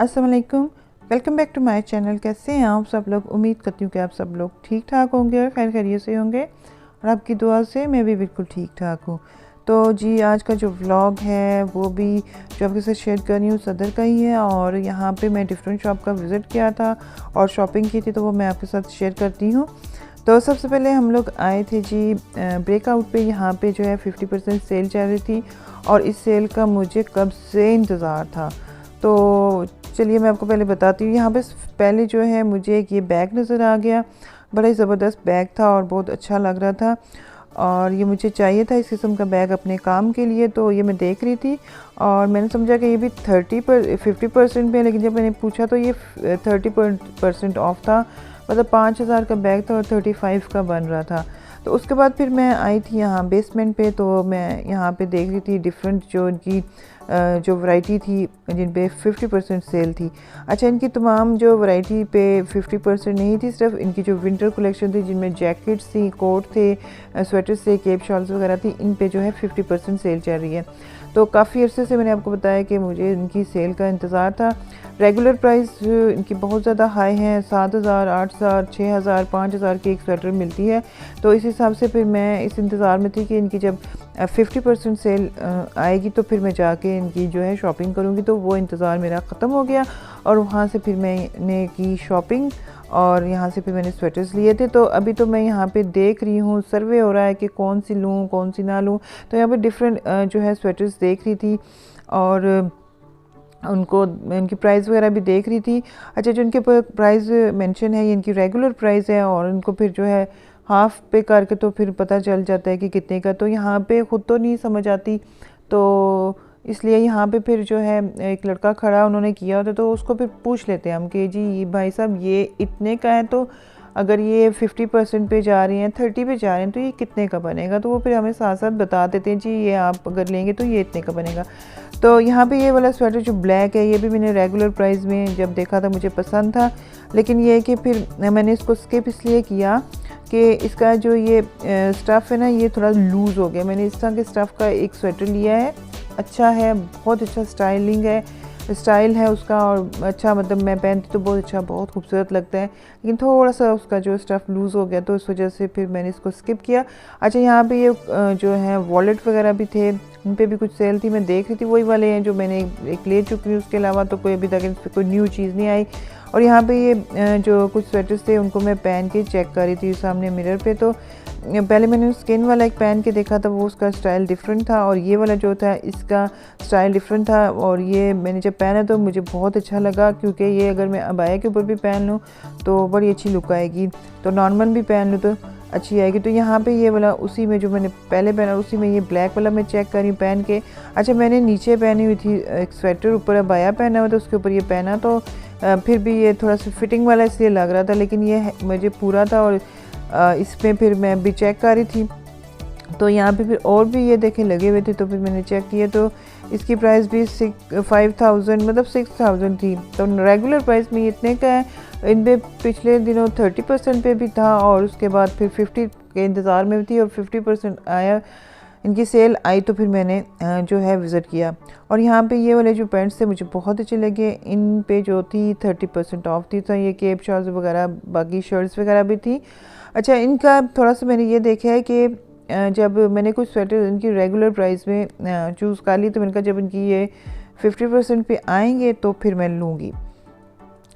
अस्सलाम वालेकुम, welcome back to my channel. कैसे हैं आप सब लोग? उम्मीद करती हूँ कि आप सब लोग ठीक ठाक होंगे और खैर खैरियत से होंगे और आपकी दुआ से मैं भी बिल्कुल ठीक ठाक हूँ। तो जी आज का जो व्लॉग है वो भी जो आपके साथ शेयर कर रही हूँ सदर का ही है और यहाँ पे मैं डिफरेंट शॉप का विज़िट किया था और शॉपिंग की थी, तो वो मैं आपके साथ शेयर करती हूँ। तो सबसे पहले हम लोग आए थे जी ब्रेकआउट पे। यहाँ पे जो है 50% सेल चल रही थी और इस सेल का मुझे कब से इंतज़ार था। तो चलिए मैं आपको पहले बताती हूँ। यहाँ पे पहले जो है मुझे एक ये बैग नज़र आ गया, बड़ा ही ज़बरदस्त बैग था और बहुत अच्छा लग रहा था और ये मुझे चाहिए था इस किस्म का बैग अपने काम के लिए। तो ये मैं देख रही थी और मैंने समझा कि ये भी 50% पे है, लेकिन जब मैंने पूछा तो ये 30% ऑफ था। मतलब 5,000 का बैग था और 35 का बन रहा था। तो उसके बाद फिर मैं आई थी यहाँ बेसमेंट पे, तो मैं यहाँ पे देख रही थी डिफरेंट जो इनकी जो वैरायटी थी जिन पे 50% सेल थी। अच्छा, इनकी तमाम जो वैरायटी पे 50% नहीं थी, सिर्फ इनकी जो विंटर कलेक्शन थी जिनमें जैकेट्स थी, कोट थे, स्वेटर्स थे, केप शॉल्स वगैरह थी, इन पे जो है 50% सेल चल रही है। तो काफ़ी अरसे से मैंने आपको बताया कि मुझे इनकी सेल का इंतज़ार था। रेगुलर प्राइस इनकी बहुत ज़्यादा हाई हैं, 7,000, 8,000, 6,000, 5,000 की एक स्वेटर मिलती है। तो इस हिसाब से फिर मैं इस इंतज़ार में थी कि इनकी जब 50% सेल आएगी तो फिर मैं जाके इनकी जो है शॉपिंग करूँगी। तो वो इंतज़ार मेरा ख़त्म हो गया और वहाँ से फिर मैंने की शॉपिंग और यहाँ से फिर मैंने स्वेटर्स लिए थे। तो अभी तो मैं यहाँ पे देख रही हूँ, सर्वे हो रहा है कि कौन सी लूँ कौन सी ना लूँ। तो यहाँ पे डिफरेंट जो है स्वेटर्स देख रही थी और उनको इनकी प्राइस वगैरह भी देख रही थी। अच्छा, जो इनके प्राइस मेंशन है ये इनकी रेगुलर प्राइस है और इनको फिर जो है हाफ़ पे करके तो फिर पता चल जाता है कि कितने का। तो यहाँ पे ख़ुद तो नहीं समझ आती, तो इसलिए यहाँ पे फिर जो है एक लड़का खड़ा उन्होंने किया होता, तो उसको फिर पूछ लेते हैं हम कि जी भाई साहब ये इतने का है, तो अगर ये 50% पे जा रही हैं, 30 पे जा रहे हैं, तो ये कितने का बनेगा। तो वो फिर हमें साथ साथ बता देते हैं जी ये आप अगर लेंगे तो ये इतने का बनेगा। तो यहाँ पे ये वाला स्वेटर जो ब्लैक है ये भी मैंने रेगुलर प्राइस में जब देखा था मुझे पसंद था, लेकिन ये है कि फिर मैंने इसको स्किप इसलिए किया कि इसका जो ये स्टफ़ है ना ये थोड़ा लूज़ हो गया। मैंने इस तरह के स्टफ़ का एक स्वेटर लिया है, अच्छा है, बहुत अच्छा स्टाइल है उसका और अच्छा, मतलब मैं पहनती तो बहुत अच्छा, बहुत खूबसूरत लगता है, लेकिन थोड़ा सा उसका जो स्टफ़ लूज़ हो गया तो इस वजह से फिर मैंने इसको स्किप किया। अच्छा, यहाँ पे ये जो है वॉलेट वगैरह भी थे, उन पे भी कुछ सेल थी, मैं देख रही थी। वही वाले हैं जो मैंने एक ले चुकी हूँ, उसके अलावा तो कोई अभी तक इस पर कोई न्यू चीज़ नहीं आई। और यहाँ पे ये जो कुछ स्वेटर्स थे उनको मैं पहन के चेक कर रही थी सामने मिरर पे। तो पहले मैंने स्किन वाला एक पहन के देखा था, वो उसका स्टाइल डिफरेंट था और ये वाला जो था इसका स्टाइल डिफरेंट था। और ये मैंने जब पहना तो मुझे बहुत अच्छा लगा, क्योंकि ये अगर मैं अबाया के ऊपर भी पहन लूँ तो बड़ी अच्छी लुक आएगी, तो नॉर्मल भी पहन लूँ तो अच्छी आएगी। तो यहाँ पे ये वाला उसी में जो मैंने पहले पहना उसी में ये ब्लैक वाला मैं चेक करी पहन के। अच्छा, मैंने नीचे पहनी हुई थी एक स्वेटर, ऊपर अबाया पहना हुआ था, उसके ऊपर ये पहना, तो फिर भी ये थोड़ा सा फिटिंग वाला इसलिए लग रहा था, लेकिन ये मुझे पूरा था। और इसमें फिर मैं भी चेक कर रही थी तो यहाँ पे फिर और भी ये देखे लगे हुए थे, तो फिर मैंने चेक किया तो इसकी प्राइस भी 5,000 मतलब 6,000 थी। तो रेगुलर प्राइस में इतने का है। इन पे पिछले दिनों 30% पे भी था और उसके बाद फिर 50 के इंतज़ार में थी और 50% आया, इनकी सेल आई, तो फिर मैंने जो है विज़िट किया। और यहाँ पे ये वाले जो पैंट्स थे मुझे बहुत अच्छे लगे। इन पे जो थी 30% ऑफ थी, तो ये केप शॉल्स वगैरह बाकी शर्ट्स वगैरह भी थी। अच्छा, इनका थोड़ा सा मैंने ये देखा है कि जब मैंने कुछ स्वेटर इनकी रेगुलर प्राइस में चूज़ कर ली, तो मैंने कहा जब इनकी ये 50% पे आएंगे तो फिर मैं लूँगी।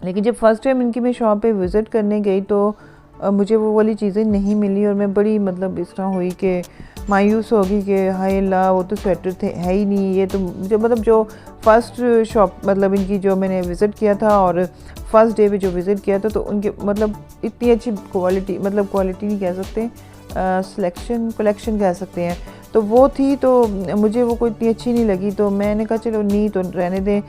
लेकिन जब फर्स्ट टाइम इनकी मैं शॉप पे विज़िट करने गई तो मुझे वो वाली चीज़ें नहीं मिली और मैं बड़ी मतलब इस तरह हुई कि मायूस होगी कि हाय अल्लाह वो तो स्वेटर थे है ही नहीं। ये तो जो मतलब जो फर्स्ट शॉप मतलब इनकी जो मैंने विज़िट किया था और फर्स्ट डे पे जो विज़िट किया था, तो उनके मतलब इतनी अच्छी क्वालिटी, मतलब क्वालिटी नहीं कह सकते, कलेक्शन कह सकते हैं, तो वो थी। तो मुझे वो कोई इतनी अच्छी नहीं लगी, तो मैंने कहा चलो नहीं तो रहने दें।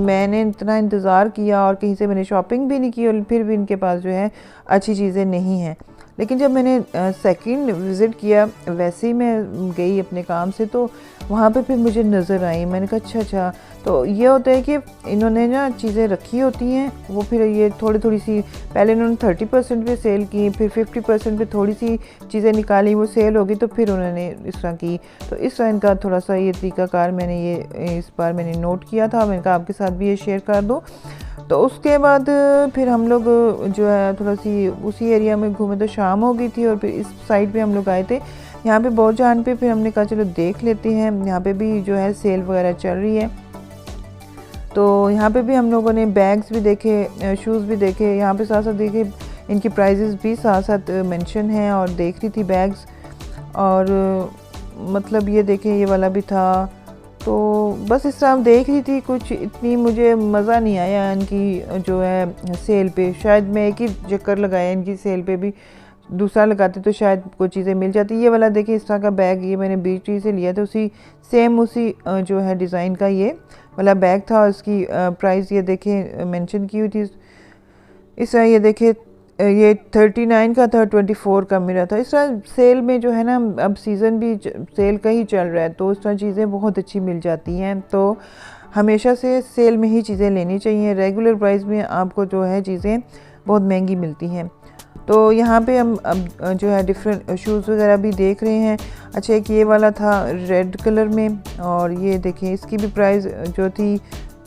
मैंने इतना इंतज़ार किया और कहीं से मैंने शॉपिंग भी नहीं की और फिर भी इनके पास जो है अच्छी चीज़ें नहीं हैं। लेकिन जब मैंने सेकंड विज़िट किया, वैसे ही मैं गई अपने काम से, तो वहाँ पे फिर मुझे नज़र आई। मैंने कहा अच्छा, तो ये होता है कि इन्होंने ना चीज़ें रखी होती हैं, वो फिर ये थोड़ी सी पहले इन्होंने 30% पे सेल की, फिर 50% पे थोड़ी सी चीज़ें निकाली, वो सेल होगी तो फिर उन्होंने इस तरह की। तो इस तरह इनका थोड़ा सा ये तरीक़ाकार मैंने ये इस बार मैंने नोट किया था, मैंने कहा आपके साथ भी ये शेयर कर दूँ। तो उसके बाद फिर हम लोग जो है थोड़ा सी उसी एरिया में घूमे, तो शाम हो गई थी और फिर इस साइड पे हम लोग आए थे, यहाँ पे बहुत पे। फिर हमने कहा चलो देख लेते हैं, यहाँ पे भी जो है सेल वगैरह चल रही है। तो यहाँ पे भी हम लोगों ने बैग्स भी देखे, शूज़ भी देखे, यहाँ पे साथ साथ देखे इनकी प्राइजेस भी साथ साथ मेंशन हैं, और देख रही थी बैग्स। और मतलब ये देखें ये वाला भी था। तो बस इस तरह देख रही थी, कुछ इतनी मुझे मज़ा नहीं आया इनकी जो है सेल पे। शायद मैं एक ही चक्कर लगाया इनकी सेल पे, भी दूसरा लगाते तो शायद कोई चीज़ें मिल जाती। ये वाला देखिए इस तरह का बैग, ये मैंने बीच से लिया था, उसी जो है डिज़ाइन का ये वाला बैग था। उसकी प्राइस ये देखें मेंशन की हुई थी इस तरह। ये देखें ये 39 का था, 24 का मिला था। इस तरह सेल में जो है ना, अब सीज़न भी सेल का ही चल रहा है, तो इस तरह चीज़ें बहुत अच्छी मिल जाती हैं। तो हमेशा से सेल में ही चीज़ें लेनी चाहिए, रेगुलर प्राइस में आपको जो है चीज़ें बहुत महंगी मिलती हैं। तो यहाँ पे हम अब जो है डिफरेंट शूज़ वगैरह भी देख रहे हैं। अच्छा, एक ये वाला था रेड कलर में, और ये देखें इसकी भी प्राइस जो थी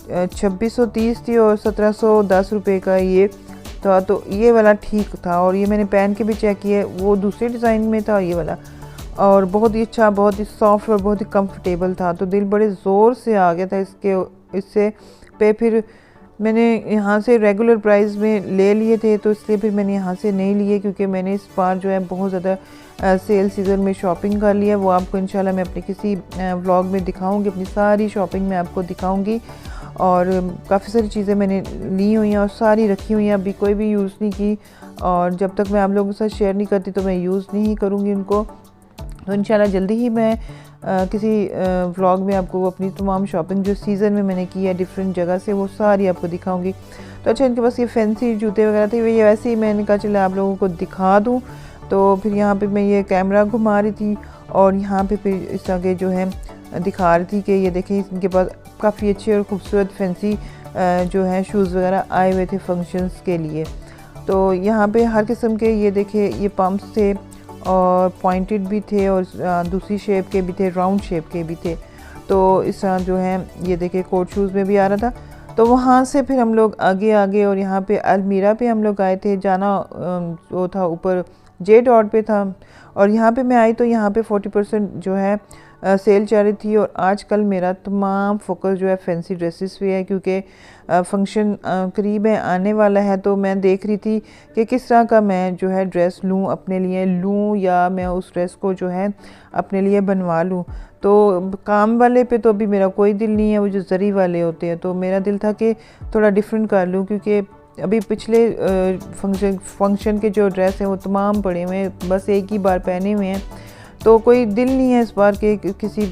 2630 थी और 1710 रुपये का ये था। तो ये वाला ठीक था, और ये मैंने पहन के भी चेक किया, वो दूसरे डिज़ाइन में था ये वाला, और बहुत ही अच्छा, बहुत ही सॉफ्ट और बहुत ही कंफर्टेबल था। तो दिल बड़े ज़ोर से आ गया था इससे पे। फिर मैंने यहाँ से रेगुलर प्राइस में ले लिए थे, तो इसलिए फिर मैंने यहाँ से नहीं लिए, क्योंकि मैंने इस बार जो है बहुत ज़्यादा सेल सीज़न में शॉपिंग कर लिया। वो आपको इंशाल्लाह मैं अपने किसी व्लॉग में दिखाऊंगी, अपनी सारी शॉपिंग मैं आपको दिखाऊंगी। और काफ़ी सारी चीज़ें मैंने ली हुई हैं और सारी रखी हुई हैं, अभी कोई भी यूज़ नहीं की, और जब तक मैं आप लोगों के साथ शेयर नहीं करती तो मैं यूज़ नहीं करूँगी उनको। तो इंशाल्लाह जल्दी ही मैं किसी व्लॉग में आपको अपनी तमाम शॉपिंग जो सीज़न में मैंने की है डिफरेंट जगह से, वो सारी आपको दिखाऊंगी। तो अच्छा, इनके पास ये फैंसी जूते वगैरह थे, ये वैसे ही मैंने कहा चले आप लोगों को दिखा दूँ। तो फिर यहाँ पे मैं ये कैमरा घुमा रही थी, और यहाँ पे फिर इस आगे जो है दिखा रही थी कि ये देखें इनके पास काफ़ी अच्छे और ख़ूबसूरत फैंसी जो है शूज़ वगैरह आए हुए थे फंक्शंस के लिए। तो यहाँ पे हर किस्म के ये देखे ये पम्प्स थे, और पॉइंटेड भी थे, और दूसरी शेप के भी थे, राउंड शेप के भी थे। तो इस तरह जो है ये देखे कोट शूज़ में भी आ रहा था। तो वहाँ से फिर हम लोग आगे और यहाँ पे अलमीरा पे हम लोग आए थे। जाना वो था ऊपर जे डॉट पे था, और यहाँ पे मैं आई तो यहाँ पे 40% जो है सेल चल रही थी। और आजकल मेरा तमाम फोकस जो है फैंसी ड्रेसेस पे है, क्योंकि फंक्शन करीब है, आने वाला है। तो मैं देख रही थी कि किस तरह का मैं जो है ड्रेस लूँ, अपने लिए लूँ, या मैं उस ड्रेस को जो है अपने लिए बनवा लूँ। तो काम वाले पे तो अभी मेरा कोई दिल नहीं है, वो जो जरी वाले होते हैं। तो मेरा दिल था कि थोड़ा डिफरेंट कर लूँ, क्योंकि अभी पिछले फंक्शन के जो ड्रेस हैं वो तमाम पड़े हुए हैं, बस एक ही बार पहने हुए हैं। तो कोई दिल नहीं है इस बार के किसी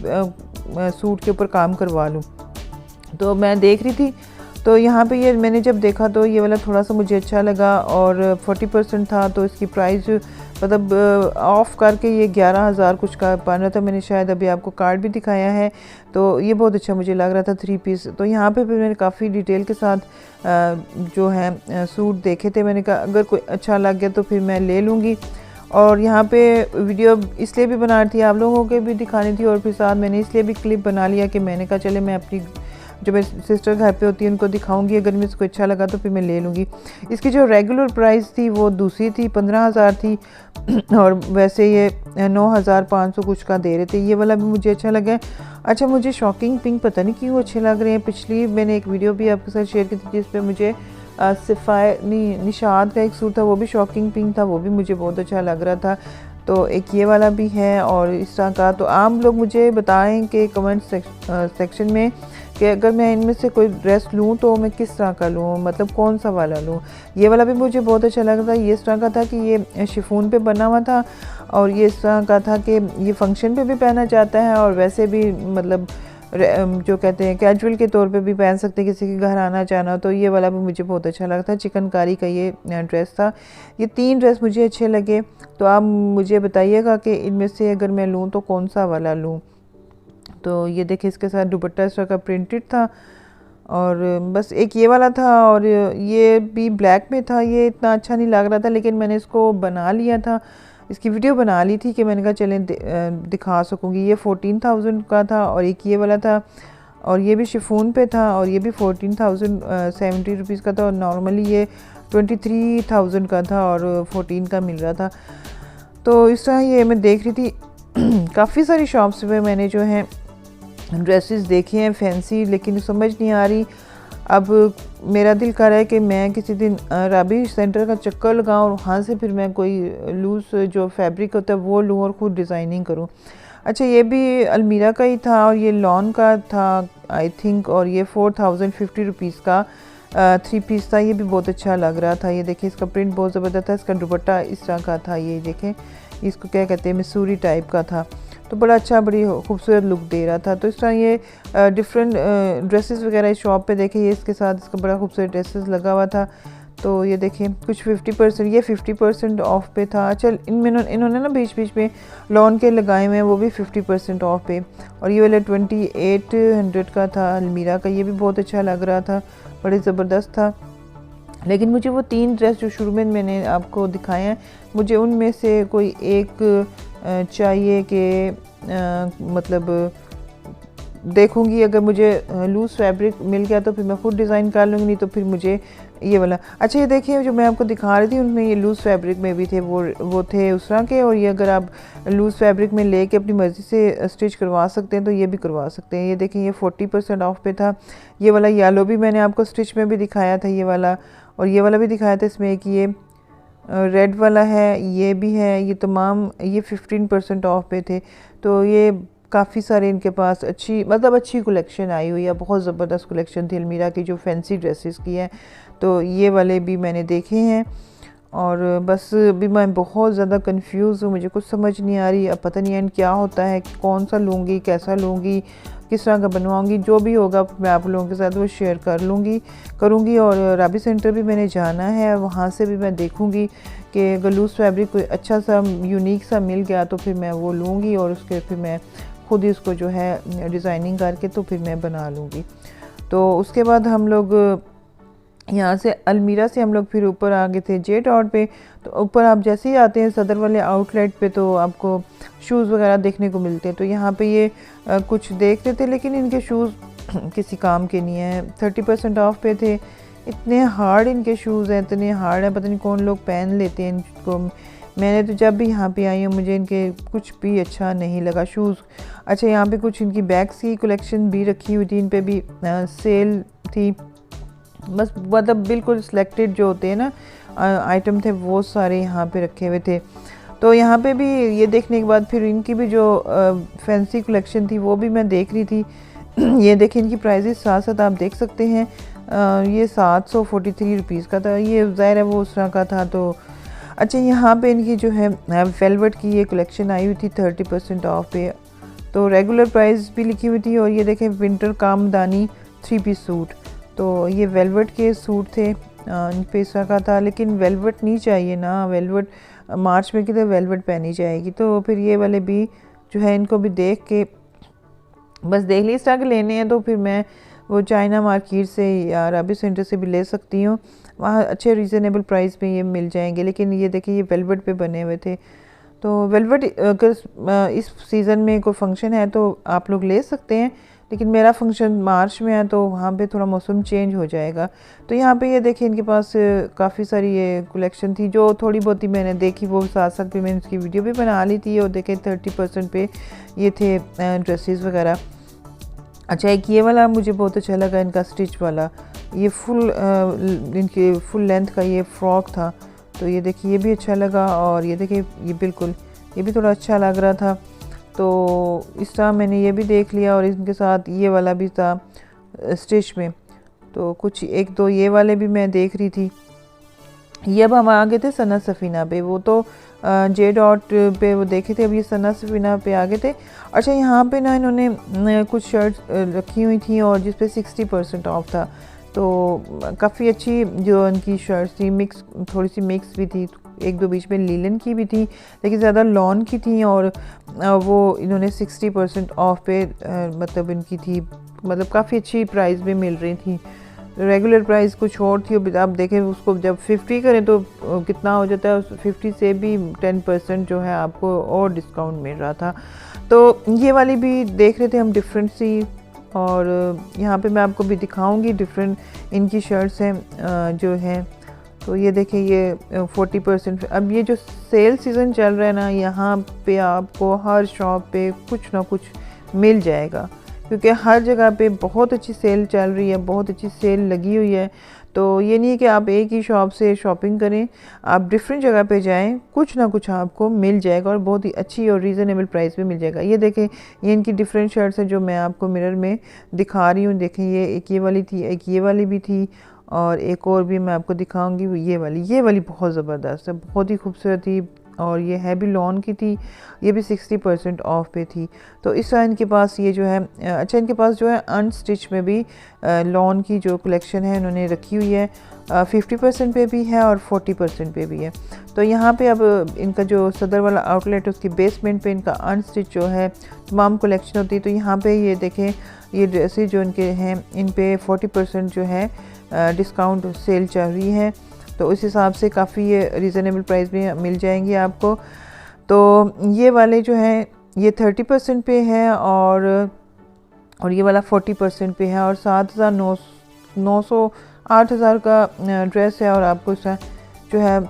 सूट के ऊपर काम करवा लूँ। तो मैं देख रही थी, तो यहाँ पे ये मैंने जब देखा तो ये वाला थोड़ा सा मुझे अच्छा लगा, और 40% था। तो इसकी प्राइस मतलब ऑफ़ करके ये 11,000 कुछ का बन रहा था। मैंने शायद अभी आपको कार्ड भी दिखाया है। तो ये बहुत अच्छा मुझे लग रहा था 3 पीस। तो यहाँ पे फिर मैंने काफ़ी डिटेल के साथ जो है सूट देखे थे। मैंने कहा अगर कोई अच्छा लग गया तो फिर मैं ले लूँगी। और यहाँ पे वीडियो इसलिए भी बना रही थी, आप लोगों के भी दिखानी थी, और फिर साथ मैंने इसलिए भी क्लिप बना लिया कि मैंने कहा चले मैं अपनी जो मेरी सिस्टर घर पे होती है उनको दिखाऊंगी, अगर मुझे इसको अच्छा लगा तो फिर मैं ले लूँगी। इसकी जो रेगुलर प्राइस थी वो दूसरी थी, 15,000 थी, और वैसे ये 9,500 कुछ का दे रहे थे। ये वाला भी मुझे अच्छा लगा। अच्छा, मुझे शॉकिंग पिंक पता नहीं क्यों अच्छे लग रहे हैं। पिछली मैंने एक वीडियो भी आपके साथ शेयर की थी जिस पर मुझे निशाद का एक सूट था, वो भी शॉकिंग पिंक था, वो भी मुझे बहुत अच्छा लग रहा था। तो एक ये वाला भी है और इस तरह का। तो आप लोग मुझे बताएं कि कमेंट सेक्शन में कि अगर मैं इनमें से कोई ड्रेस लूँ तो मैं किस तरह का लूँ, मतलब कौन सा वाला लूँ। ये वाला भी मुझे बहुत अच्छा लग रहा था। ये इस तरह का था कि ये शिफॉन पे बना हुआ था, और ये इस तरह का था कि ये फंक्शन पे भी पहना जाता है, और वैसे भी मतलब जो कहते हैं कैजुअल के तौर पे भी पहन सकते हैं, किसी के घर आना जाना। तो ये वाला भी मुझे बहुत अच्छा लगा था, चिकनकारी का ये ड्रेस था। ये 3 ड्रेस मुझे अच्छे लगे। तो आप मुझे बताइएगा कि इनमें से अगर मैं लूँ तो कौन सा वाला लूँ। तो ये देखिए इसके साथ दुपट्टा इस तरह का प्रिंटेड था, और बस एक ये वाला था, और ये भी ब्लैक में था। ये इतना अच्छा नहीं लग रहा था, लेकिन मैंने इसको बना लिया था, इसकी वीडियो बना ली थी कि मैंने कहा चलें दिखा सकूँगी। ये 14,000 का था, और एक ये वाला था, और ये भी शिफॉन पे था, और ये भी 14,070 रुपीज़ का था। और नॉर्मली ये 23,000 का था और 14 का मिल रहा था। तो इस तरह ये मैं देख रही थी काफ़ी सारी शॉप्स पे मैंने जो है ड्रेसेस देखे हैं फैंसी, लेकिन समझ नहीं आ रही। अब मेरा दिल कर रहा है कि मैं किसी दिन राबी सेंटर का चक्कर लगाऊं, और वहाँ से फिर मैं कोई लूज़ जो फैब्रिक होता है वो लूँ और ख़ुद डिज़ाइनिंग करूँ। अच्छा, ये भी अलमीरा का ही था, और ये लॉन का था आई थिंक, और ये 4,050 रुपीज़ का 3 पीस था। ये भी बहुत अच्छा लग रहा था। ये देखिए इसका प्रिंट बहुत ज़बरदस्त था, इसका दुपट्टा इस तरह का था। ये देखें, इसको क्या कहते हैं, मिसूरी टाइप का था। तो बड़ा अच्छा, बड़ी खूबसूरत लुक दे रहा था। तो इस तरह ये डिफरेंट ड्रेसेस वगैरह इस शॉप पे देखे, ये इसके साथ इसका बड़ा खूबसूरत ड्रेसेस लगा हुआ था। तो ये देखें कुछ 50%, ये 50% ऑफ पे था। चल इनमें इन्होंने ना बीच बीच में लॉन के लगाए हुए हैं, वो भी 50% ऑफ पे। और ये वाला 2800 का था अलमीरा का, ये भी बहुत अच्छा लग रहा था, बड़े ज़बरदस्त था। लेकिन मुझे वो 3 ड्रेस जो शुरू में मैंने आपको दिखाए हैं, मुझे उनमें से कोई एक चाहिए कि मतलब देखूंगी, अगर मुझे लूज़ फैब्रिक मिल गया तो फिर मैं खुद डिज़ाइन कर लूँगी, नहीं तो फिर मुझे ये वाला। अच्छा, ये देखिए जो मैं आपको दिखा रही थी उनमें ये लूज़ फैब्रिक में भी थे, वो थे उस तरह के। और ये अगर आप लूज़ फैब्रिक में लेके अपनी मर्ज़ी से स्टिच करवा सकते हैं तो ये भी करवा सकते हैं। ये देखें ये 40% ऑफ पे था। ये वाला येलो भी मैंने आपको स्टिच में भी दिखाया था, ये वाला, और ये वाला भी दिखाया था। इसमें एक ये रेड वाला है, ये भी है, ये तमाम ये 15% ऑफ पे थे। तो ये काफ़ी सारे इनके पास अच्छी, मतलब अच्छी कलेक्शन आई हुई है, बहुत ज़बरदस्त कलेक्शन थी अलमीरा की जो फैंसी ड्रेसेस की है। तो ये वाले भी मैंने देखे हैं, और बस अभी मैं बहुत ज़्यादा कंफ्यूज हूँ, मुझे कुछ समझ नहीं आ रही। अब पता नहीं एंड क्या होता है, कौन सा लूँगी, कैसा लूँगी, किस तरह का बनवाऊँगी। जो भी होगा मैं आप लोगों के साथ वो शेयर करूँगी। और राबी सेंटर भी मैंने जाना है, वहाँ से भी मैं देखूँगी कि अगर लूज़ फैब्रिक कोई अच्छा सा यूनिक सा मिल गया तो फिर मैं वो लूँगी, और उसके फिर मैं खुद ही उसको जो है डिज़ाइनिंग करके तो फिर मैं बना लूँगी। तो उसके बाद हम लोग यहाँ से अलमीरा से हम लोग फिर ऊपर आ गए थे जे डॉट पे। तो ऊपर आप जैसे ही आते हैं सदर वाले आउटलेट पे तो आपको शूज़ वगैरह देखने को मिलते हैं। तो यहाँ पे ये कुछ देख रहे थे, लेकिन इनके शूज़ किसी काम के नहीं है। 30% ऑफ पे थे। इतने हार्ड इनके शूज़ हैं, इतने हार्ड हैं, पता नहीं कौन लोग पहन लेते हैं इनको। मैंने तो जब भी यहाँ पे आई हूँ मुझे इनके कुछ भी अच्छा नहीं लगा शूज़। अच्छा, यहाँ पे कुछ इनकी बैग्स की कलेक्शन भी रखी हुई थी, इन पे भी सेल थी। बस मतलब बिल्कुल सिलेक्टेड जो होते हैं ना आइटम थे, वो सारे यहाँ पे रखे हुए थे। तो यहाँ पे भी ये देखने के बाद फिर इनकी भी जो फैंसी कलेक्शन थी वो भी मैं देख रही थी। ये देखिए इनकी प्राइजेस साथ साथ आप देख सकते हैं। ये 743 रुपीज़ का था, ये ज़ाहिर है वो उस तरह का था। तो अच्छा, यहाँ पे इनकी जो है वेलवेट की ये कलेक्शन आई हुई थी 30% ऑफ पे। तो रेगुलर प्राइस भी लिखी हुई थी। और ये देखें विंटर कामदानी 3 पीस सूट, तो ये वेलवेट के सूट थे, इन पे इस तरह का था। लेकिन वेलवेट नहीं चाहिए ना, वेलवेट मार्च में किधर वेलवेट पहनी जाएगी। तो फिर ये वाले भी जो है इनको भी देख के बस देख ली, इस तरह के लेने हैं तो फिर मैं वो चाइना मार्केट से या राबी सेंटर से भी ले सकती हूँ, वहाँ अच्छे रीज़नेबल प्राइस पे ये मिल जाएंगे। लेकिन ये देखिए ये वेलवेट पे बने हुए थे। तो वेलवेट अगर इस सीज़न में कोई फंक्शन है तो आप लोग ले सकते हैं, लेकिन मेरा फंक्शन मार्च में है तो वहाँ पे थोड़ा मौसम चेंज हो जाएगा। तो यहाँ पे ये देखिए इनके पास काफ़ी सारी ये कलेक्शन थी, जो थोड़ी बहुत ही मैंने देखी, वो साथ साथ भी मैंने इसकी वीडियो भी बना ली थी। और देखें 30% पे ये थे ड्रेसेस वगैरह। अच्छा, एक ये वाला मुझे बहुत अच्छा लगा, इनका स्टिच वाला, ये इनके फुल लेंथ का ये फ्रॉक था। तो ये देखिए ये भी अच्छा लगा। और ये देखिए ये बिल्कुल ये भी थोड़ा अच्छा लग रहा था। तो इस तरह मैंने ये भी देख लिया। और इनके साथ ये वाला भी था स्टिच में। तो कुछ एक दो ये वाले भी मैं देख रही थी। ये अब हम आ गए थे सनत सफ़ीना पे। वो तो जे डॉट पे वो देखे थे, अब ये सना सफीना पे आ गए थे। अच्छा यहाँ पे ना इन्होंने कुछ शर्ट्स रखी हुई थी और जिस पे 60% ऑफ था, तो काफ़ी अच्छी जो उनकी शर्ट्स थी, मिक्स थोड़ी सी मिक्स भी थी, एक दो बीच में लीलन की भी थी लेकिन ज़्यादा लॉन की थी, और वो इन्होंने 60% ऑफ पे मतलब इनकी थी, मतलब काफ़ी अच्छी प्राइस में मिल रही थी। रेगुलर प्राइस कुछ और थी, आप देखें उसको जब 50 करें तो कितना हो जाता है, 50 से भी 10% जो है आपको और डिस्काउंट मिल रहा था। तो ये वाली भी देख रहे थे हम डिफरेंट सी, और यहाँ पे मैं आपको भी दिखाऊंगी डिफरेंट इनकी शर्ट्स हैं जो हैं। तो ये देखें ये 40%। अब ये जो सेल सीज़न चल रहा है ना, यहाँ पे आपको हर शॉप पे कुछ ना कुछ मिल जाएगा, क्योंकि हर जगह पे बहुत अच्छी सेल चल रही है, बहुत अच्छी सेल लगी हुई है। तो ये नहीं है कि आप एक ही शॉप से शॉपिंग करें, आप डिफरेंट जगह पे जाएं, कुछ ना कुछ आपको मिल जाएगा और बहुत ही अच्छी और रीज़नेबल प्राइस पे मिल जाएगा। ये देखें ये इनकी डिफरेंट शर्ट्स हैं जो मैं आपको मिरर में दिखा रही हूँ। देखें ये वाली थी, एक ये वाली भी थी, और एक और भी मैं आपको दिखाऊंगी वो ये वाली बहुत ज़बरदस्त है, बहुत ही खूबसूरत थी, और ये हैवी लॉन की थी, ये भी 60% ऑफ पे थी। तो इस तरह इनके पास ये जो है अच्छा इनके पास जो है अनस्टिच में भी लॉन की जो कलेक्शन है इन्होंने रखी हुई है, 50% पे भी है और 40% पे भी है। तो यहाँ पे अब इनका जो सदर वाला आउटलेट है उसकी बेसमेंट पे इनका अनस्टिच जो है तमाम कलेक्शन होती है। तो यहाँ पे ये देखें ये ड्रेसेस जो इनके हैं इन पे 40% जो है डिस्काउंट सेल चल रही है, तो उस हिसाब से काफ़ी ये रीज़नेबल प्राइस में मिल जाएंगे आपको। तो ये वाले जो हैं ये 30% पे है, और ये वाला 40% पे है, और 7,900 8,000 का ड्रेस है, और आपको इसका जो है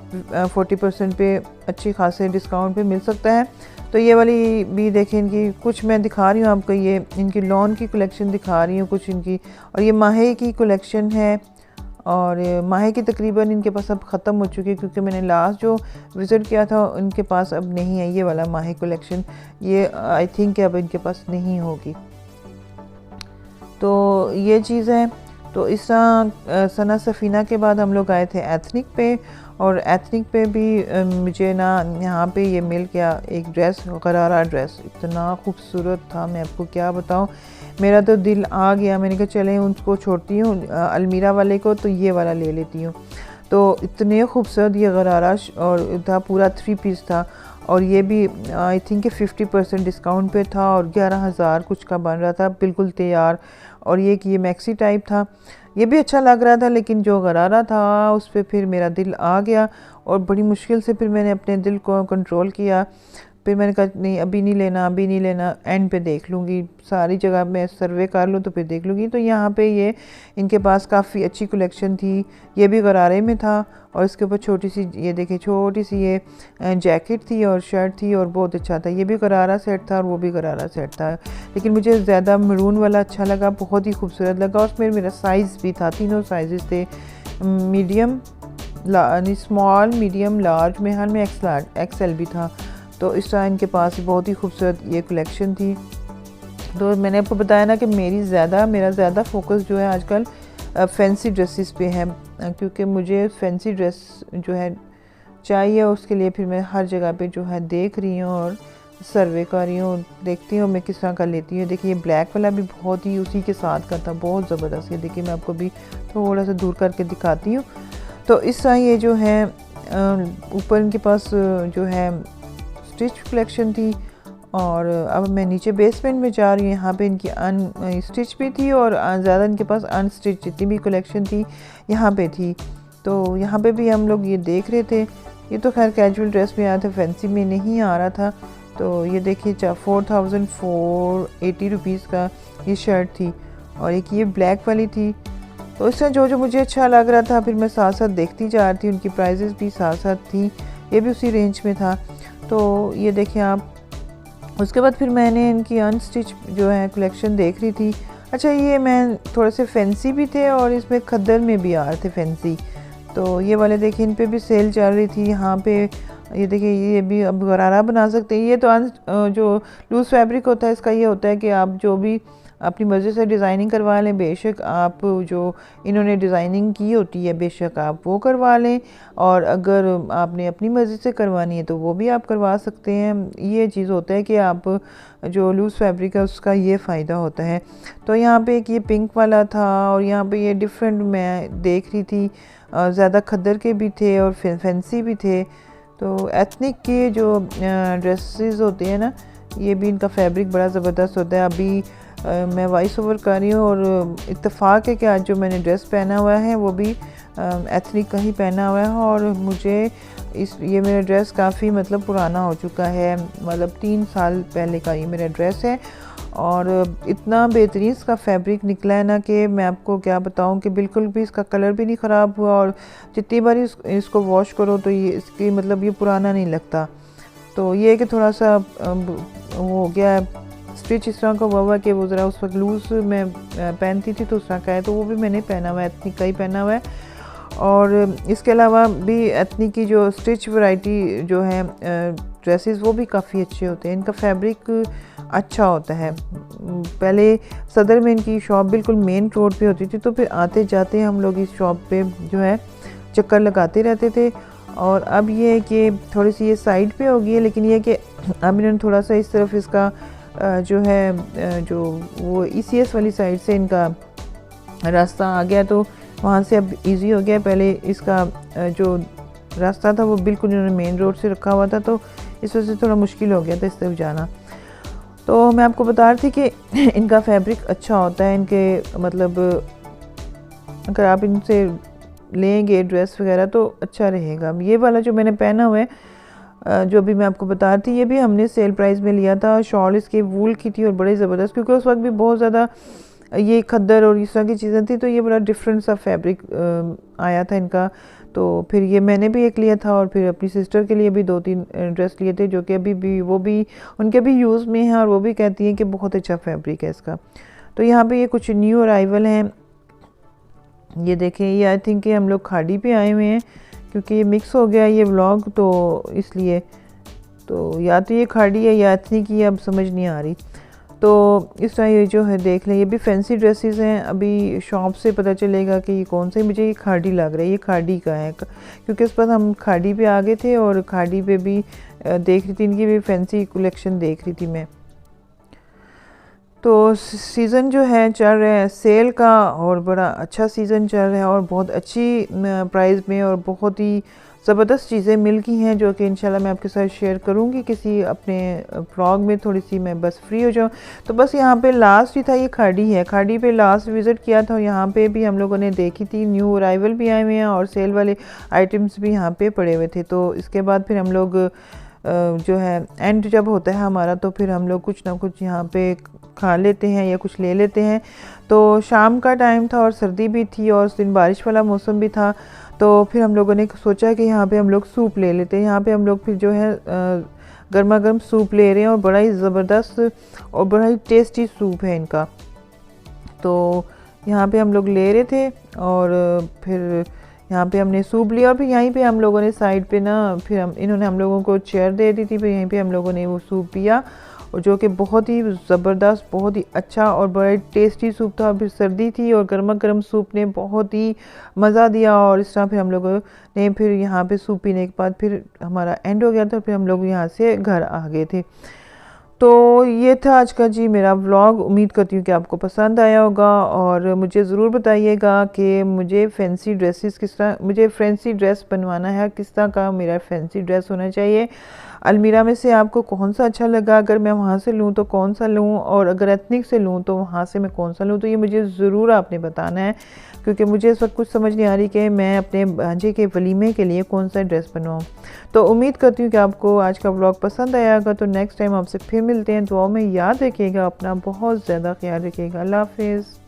40% पे अच्छी खासे डिस्काउंट पे मिल सकता है। तो ये वाली भी देखें, इनकी कुछ मैं दिखा रही हूँ आपको, ये इनकी लॉन की कलेक्शन दिखा रही हूँ कुछ इनकी, और ये माहे की कलेक्शन है, और माहे की तकरीबन इनके पास अब ख़त्म हो चुकी है, क्योंकि मैंने लास्ट जो विज़िट किया था इनके पास अब नहीं है ये वाला माहे कलेक्शन, ये आई थिंक अब इनके पास नहीं होगी। तो ये चीज़ है। तो इस तरह सना सफ़ीना के बाद हम लोग आए थे एथनिक पे, और एथनिक पे भी मुझे ना यहाँ पे ये मिल गया एक ड्रेस, गरारा ड्रेस, इतना खूबसूरत था मैं आपको क्या बताऊँ, मेरा तो दिल आ गया। मैंने कहा चलें उसको छोड़ती हूँ अलमीरा वाले को, तो ये वाला ले लेती हूँ। तो इतने खूबसूरत ये गरारा और था, पूरा 3 पीस था, और ये भी आई थिंक 50% डिस्काउंट पे था, और 11,000 कुछ का बन रहा था बिल्कुल तैयार। और ये मैक्सी टाइप था, ये भी अच्छा लग रहा था, लेकिन जो गरारा था उस पर फिर मेरा दिल आ गया, और बड़ी मुश्किल से फिर मैंने अपने दिल को कंट्रोल किया। फिर मैंने कहा नहीं अभी नहीं लेना, अभी नहीं लेना, एंड पे देख लूँगी, सारी जगह मैं सर्वे कर लूँ तो फिर देख लूँगी। तो यहाँ पे ये इनके पास काफ़ी अच्छी कलेक्शन थी, ये भी गरारे में था, और इसके ऊपर छोटी सी ये देखिए छोटी सी ये जैकेट थी और शर्ट थी, और बहुत अच्छा था। ये भी गरारा सेट था और वो भी गरारा सेट था, लेकिन मुझे ज़्यादा मैरून वाला अच्छा लगा, बहुत ही खूबसूरत लगा, और उसमें मेरा साइज़ भी था, तीनों साइज़ थे, मीडियम स्मॉल मीडियम लार्ज में, हर में एक्सएल भी था। तो इस तरह इनके पास बहुत ही खूबसूरत ये कलेक्शन थी। तो मैंने आपको बताया ना कि मेरा ज़्यादा फोकस जो है आजकल फैंसी ड्रेसेस पे है, क्योंकि मुझे फैंसी ड्रेस जो है चाहिए, उसके लिए फिर मैं हर जगह पे जो है देख रही हूँ और सर्वे कर रही हूँ, देखती हूँ मैं किस तरह का लेती हूँ। देखिए ये ब्लैक वाला भी बहुत ही उसी के साथ का था, बहुत ज़बरदस्त। ये देखिए मैं आपको भी थोड़ा सा दूर करके दिखाती हूँ। तो इस तरह ये जो है ऊपर इनके पास जो है स्टिच कलेक्शन थी, और अब मैं नीचे बेसमेंट में जा रही हूँ। यहाँ पे इनकी स्टिच भी थी, और ज़्यादा इनके पास अनस्टिच जितनी भी कलेक्शन थी यहाँ पे थी। तो यहाँ पे भी हम लोग ये देख रहे थे। ये तो खैर कैजुअल ड्रेस में आया था, फैंसी में नहीं आ रहा था। तो ये देखिए 4,480 रुपीज़ का ये शर्ट थी, और एक ये ब्लैक वाली थी। तो इससे जो मुझे अच्छा लग रहा था फिर मैं साथ साथ देखती जा रही थी, उनकी प्राइजेस भी साथ साथ थी, ये भी उसी रेंज में था। तो ये देखिए आप, उसके बाद फिर मैंने इनकी अनस्टिच जो है कलेक्शन देख रही थी। अच्छा ये मैं थोड़े से फैंसी भी थे, और इसमें खद्दर में भी आ रहे थे फैंसी। तो ये वाले देखिए इन पे भी सेल चल रही थी। यहाँ पे ये देखिए ये भी अब गरारा बना सकते हैं। ये तो जो लूज़ फैब्रिक होता है इसका ये होता है कि आप जो भी अपनी मर्ज़ी से डिज़ाइनिंग करवा लें, बेशक आप जो इन्होंने डिज़ाइनिंग की होती है बेशक आप वो करवा लें, और अगर आपने अपनी मर्ज़ी से करवानी है तो वो भी आप करवा सकते हैं। ये चीज़ होता है कि आप जो लूज़ फैब्रिक है उसका ये फ़ायदा होता है। तो यहाँ पे एक ये पिंक वाला था और यहाँ पे ये डिफरेंट मैं देख रही थी, ज़्यादा खद्दर के भी थे और फैंसी भी थे। तो एथनिक के जो ड्रेसेस होते हैं ना, ये भी इनका फैब्रिक बड़ा ज़बरदस्त होता है। अभी मैं वॉइस ओवर कर रही हूँ और इत्तेफाक है कि आज जो मैंने ड्रेस पहना हुआ है वो भी एथनिक का ही पहना हुआ है, और मुझे ये मेरा ड्रेस काफ़ी मतलब पुराना हो चुका है, मतलब 3 साल पहले का ये मेरा ड्रेस है। और इतना बेहतरीन इसका फैब्रिक निकला है ना कि मैं आपको क्या बताऊं कि बिल्कुल भी इसका कलर भी नहीं ख़राब हुआ, और जितनी बार इसको वॉश करो तो ये इसकी मतलब ये पुराना नहीं लगता। तो ये कि थोड़ा सा हो गया स्टिच इस तरह का हुआ कि वो ज़रा उस वक्त लूज़ में पहनती थी तो उस तरह का है, तो वो भी मैंने पहना हुआ है, एथनिक का ही पहना हुआ है। और इसके अलावा भी एथनिक की जो स्टिच वैरायटी जो है ड्रेसेस वो भी काफ़ी अच्छे होते हैं, इनका फैब्रिक अच्छा होता है। पहले सदर में इनकी शॉप बिल्कुल मेन रोड पे होती थी, तो फिर आते जाते हम लोग इस शॉप पे जो है चक्कर लगाते रहते थे। और अब ये है कि थोड़ी सी ये साइड पे हो गई है, लेकिन ये कि अब इन्होंने थोड़ा सा इस तरफ इसका जो है जो वो ECS वाली साइड से इनका रास्ता आ गया, तो वहाँ से अब इजी हो गया। पहले इसका जो रास्ता था वो बिल्कुल इन्होंने मेन रोड से रखा हुआ था, तो इस वजह से थोड़ा मुश्किल हो गया था इस तरफ जाना। तो मैं आपको बता रही थी कि इनका फैब्रिक अच्छा होता है, इनके मतलब अगर आप इनसे लेंगे ड्रेस वगैरह तो अच्छा रहेगा। ये वाला जो मैंने पहना हुआ है जो अभी मैं आपको बता रही थी, ये भी हमने सेल प्राइस में लिया था। शॉल इसके वूल की थी और बड़ी ज़बरदस्त, क्योंकि उस वक्त भी बहुत ज़्यादा ये खद्दर और इस तरह की चीज़ें थी, तो ये बड़ा डिफरेंट सा फैब्रिक आया था इनका। तो फिर ये मैंने भी एक लिया था और फिर अपनी सिस्टर के लिए भी 2-3 ड्रेस लिए थे, जो कि अभी भी वो भी उनके भी यूज़ में हैं और वो भी कहती हैं कि बहुत अच्छा फैब्रिक है इसका। तो यहाँ पे ये कुछ न्यू अराइवल हैं, ये देखें, ये आई थिंक कि हम लोग खाड़ी पे आए हुए हैं, क्योंकि ये मिक्स हो गया ये व्लॉग, तो इसलिए तो या तो ये खाड़ी है या एथनिक की, अब समझ नहीं आ रही। तो इस तरह ये जो है देख लें, ये भी फैंसी ड्रेसेस हैं। अभी शॉप से पता चलेगा कि ये कौन सा, मुझे ये खाड़ी लग रहा है, ये खाड़ी का है, क्योंकि उस पर हम खाड़ी पे आ गए थे और खाड़ी पे भी देख रही थी, इनकी भी फैंसी कलेक्शन देख रही थी मैं। तो सीज़न जो है चल रहा है सेल का, और बड़ा अच्छा सीज़न चल रहा है और बहुत अच्छी प्राइस में और बहुत ही ज़बरदस्त चीज़ें मिल गई हैं, जो कि इंशाल्लाह मैं आपके साथ शेयर करूंगी किसी अपने व्लॉग में। थोड़ी सी मैं बस फ्री हो जाऊं, तो बस यहाँ पे लास्ट ही था, ये खाड़ी है, खाड़ी पे लास्ट विज़िट किया था। यहाँ पे भी हम लोगों ने देखी थी, न्यू अराइवल भी आए हुए हैं और सेल वाले आइटम्स भी यहाँ पे पड़े हुए थे। तो इसके बाद फिर हम लोग जो है एंड जब होता है हमारा, तो फिर हम लोग कुछ ना कुछ यहाँ पे खा लेते हैं या कुछ ले लेते हैं। तो शाम का टाइम था और सर्दी भी थी और उस दिन बारिश वाला मौसम भी था, तो फिर हम लोगों ने सोचा कि यहाँ पे हम लोग सूप ले लेते हैं। यहाँ पे हम लोग फिर जो है गर्मा गर्म सूप ले रहे हैं और बड़ा ही ज़बरदस्त और बड़ा ही टेस्टी सूप है इनका। तो यहाँ पे हम लोग ले रहे थे और फिर यहाँ पे हमने सूप लिया और फिर यहीं पे हम लोगों ने साइड पे ना, फिर इन्होंने हम लोगों को चेयर दे दी थी, फिर यहीं पे हम लोगों ने वो सूप पिया, और जो कि बहुत ही ज़बरदस्त, बहुत ही अच्छा और बड़ा टेस्टी सूप था। फिर सर्दी थी और गर्मा गर्म सूप ने बहुत ही मज़ा दिया, और इस तरह फिर हम लोगों ने फिर यहाँ पे सूप पीने के बाद फिर हमारा एंड हो गया था, फिर हम लोग यहाँ से घर आ गए थे। तो ये था आज का जी मेरा व्लॉग। उम्मीद करती हूँ कि आपको पसंद आया होगा, और मुझे ज़रूर बताइएगा कि मुझे फैंसी ड्रेसेस किस तरह, मुझे फैंसी ड्रेस बनवाना है, किस तरह का मेरा फैंसी ड्रेस होना चाहिए। अलमीरा में से आपको कौन सा अच्छा लगा, अगर मैं वहाँ से लूँ तो कौन सा लूँ, और अगर एथनिक से लूँ तो वहाँ से मैं कौन सा लूँ। तो ये मुझे ज़रूर आपने बताना है, क्योंकि मुझे इस वक्त कुछ समझ नहीं आ रही कि मैं अपने भांजे के वलीमे के लिए कौन सा ड्रेस बनवाऊँ। तो उम्मीद करती हूँ कि आपको आज का व्लॉग पसंद आया होगा। तो नेक्स्ट टाइम आपसे फिर मिलते हैं, दुआओं में याद रखिएगा, अपना बहुत ज़्यादा ख्याल रखिएगा। अल्लाह हाफिज़।